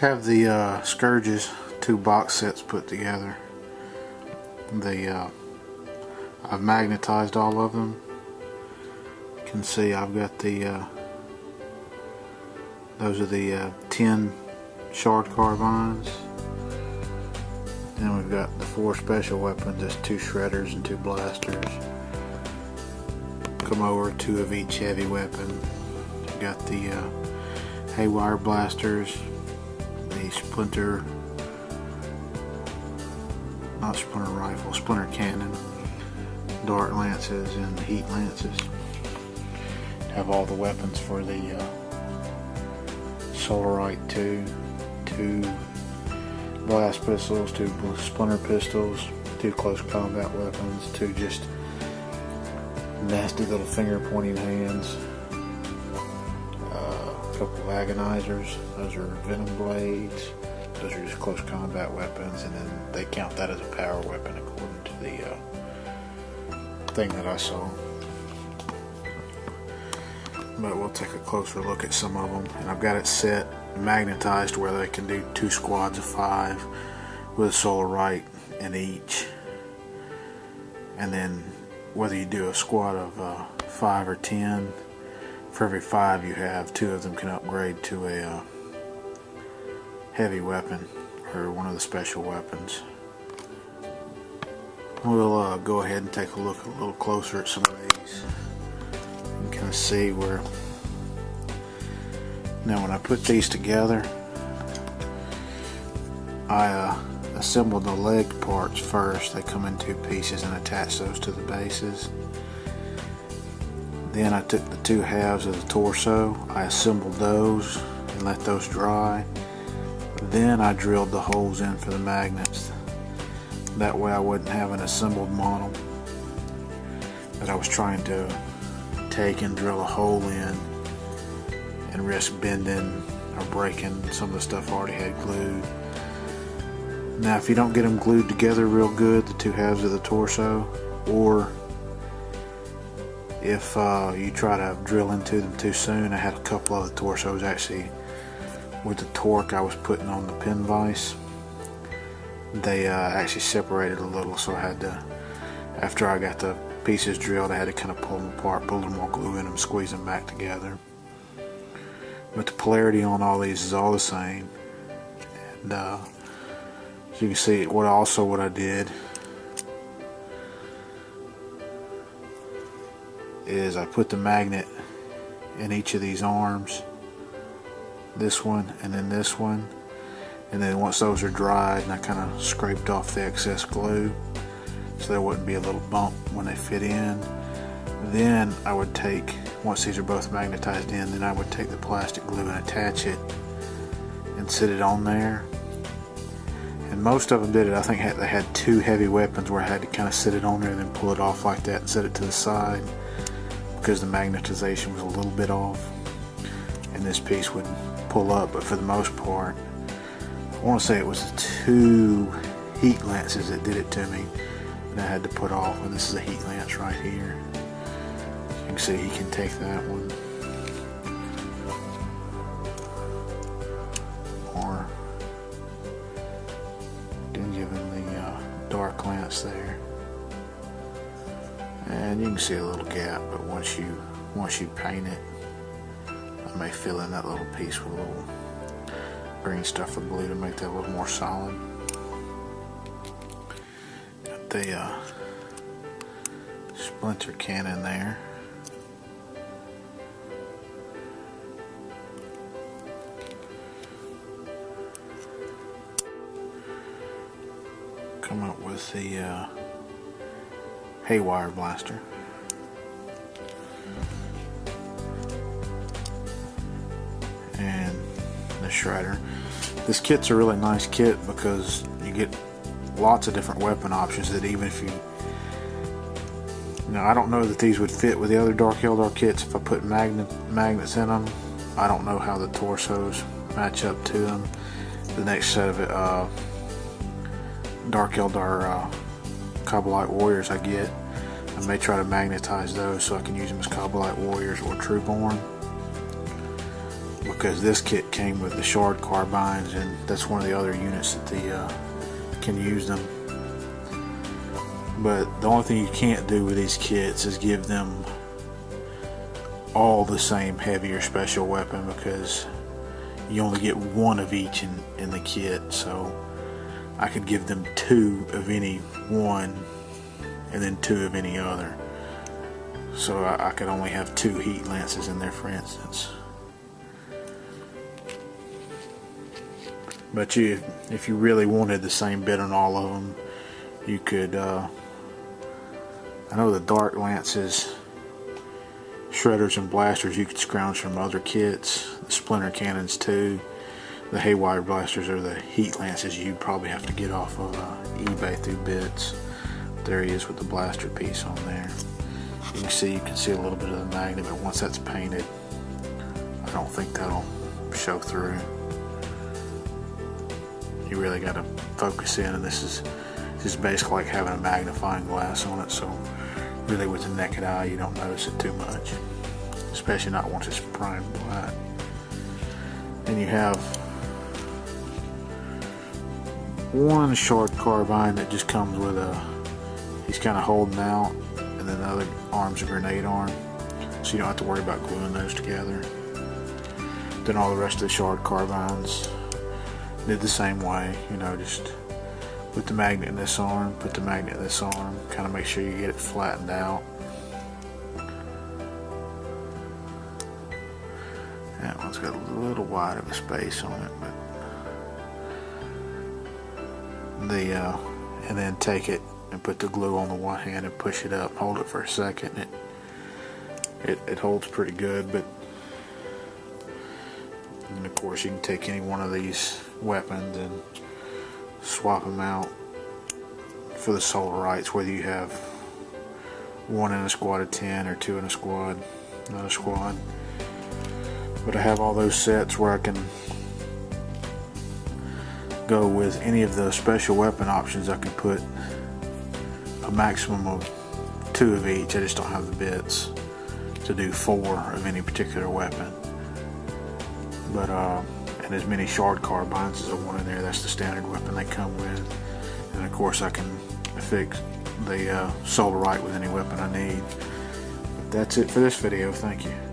Have the Scourges 2 box sets put together. I've magnetized all of them. You can see I've got the those are the 10 shard carbines. Then we've got the 4 special weapons. That's 2 shredders and 2 blasters. Come over, 2 of each heavy weapon. We've got the haywire blasters, the splinter cannon, dart lances, and heat lances. Have all the weapons for the Solarite 2 blast pistols, 2 splinter pistols, 2 close combat weapons, 2 just nasty little finger pointing hands, a couple of agonizers. Those are venom blades. Those are just close combat weapons, and then they count that as a power weapon according to the thing that I saw. But we'll take a closer look at some of them. And I've got it set magnetized where they can do 2 squads of 5 with a Solarite in each. And then whether you do a squad of 5 or 10, for every 5 you have, 2 of them can upgrade to a heavy weapon or one of the special weapons. We'll go ahead and take a look a little closer at some of these and kind of see where. Now when I put these together, I assembled the leg parts first. They come in 2 pieces and attach those to the bases. Then I took the 2 halves of the torso, I assembled those and let those dry. Then I drilled the holes in for the magnets. That way I wouldn't have an assembled model that I was trying to take and drill a hole in and risk bending or breaking some of the stuff I already had glued. Now if you don't get them glued together real good, the 2 halves of the torso, or if you try to drill into them too soon, I had a couple of the torsos actually, with the torque I was putting on the pin vise, they actually separated a little, so I had to, after I got the pieces drilled, I had to kind of pull them apart, put a little more glue in them, squeeze them back together. But the polarity on all these is all the same. And as you can see, what I did is I put the magnet in each of these arms, this one and then this one, and then once those are dried, and I kind of scraped off the excess glue so there wouldn't be a little bump when they fit in. Then I would take, once these are both magnetized in, then I would take the plastic glue and attach it and sit it on there. And most of them did it. I think they had 2 heavy weapons where I had to kind of sit it on there and then pull it off like that and set it to the side because the magnetization was a little bit off and this piece would pull up. But for the most part, I want to say it was the 2 heat lances that did it to me that I had to put off. And this is a heat lance right here. You can see he can take that one, or didn't give him the dark lance there. And you can see a little gap, but once you paint it, I may fill in that little piece with a little green stuff or blue to make that a little more solid. Got the splinter cannon there. Come up with the haywire blaster. And the shredder. This kit's a really nice kit because you get lots of different weapon options that even if you... Now I don't know that these would fit with the other Dark Eldar kits if I put magnets in them. I don't know how the torsos match up to them. The next set of Dark Eldar Kabbalite warriors I get, I may try to magnetize those so I can use them as Kabbalite warriors or Troopborn. because this kit came with the shard carbines, and that's one of the other units that can use them. But the only thing you can't do with these kits is give them all the same heavier special weapon, because you only get one of each in the kit. So I could give them 2 of any one and then 2 of any other. So I could only have 2 heat lances in there, for instance. But if you really wanted the same bit on all of them, you could, I know the dark lances, shredders and blasters you could scrounge from other kits, the splinter cannons too. The haywire blasters are the heat lances you'd probably have to get off of eBay through bits. There he is with the blaster piece on there. You can see a little bit of the magnet, but once that's painted, I don't think that'll show through. You really got to focus in, and this is just basically like having a magnifying glass on it, so really with the naked eye you don't notice it too much, especially not once it's primed black. And you have one short carbine that just comes with he's kind of holding out, and then the other arm's a grenade arm, so you don't have to worry about gluing those together. Then all the rest of the shard carbines did the same way, just put the magnet in this arm, put the magnet in this arm, kind of make sure you get it flattened out. That one's got a little wide of a space on it, but and then take it and put the glue on the one hand and push it up, hold it for a second. It holds pretty good, but and of course you can take any one of these weapons and swap them out for the solar rights, whether you have 1 in a squad of 10 or 2 in a squad, not a squad. But I have all those sets where I can go with any of the special weapon options. I can put a maximum of 2 of each. I just don't have the bits to do 4 of any particular weapon. But and as many shard carbines as I want in there. That's the standard weapon they come with. And of course I can fix the solar right with any weapon I need. But that's it for this video. Thank you.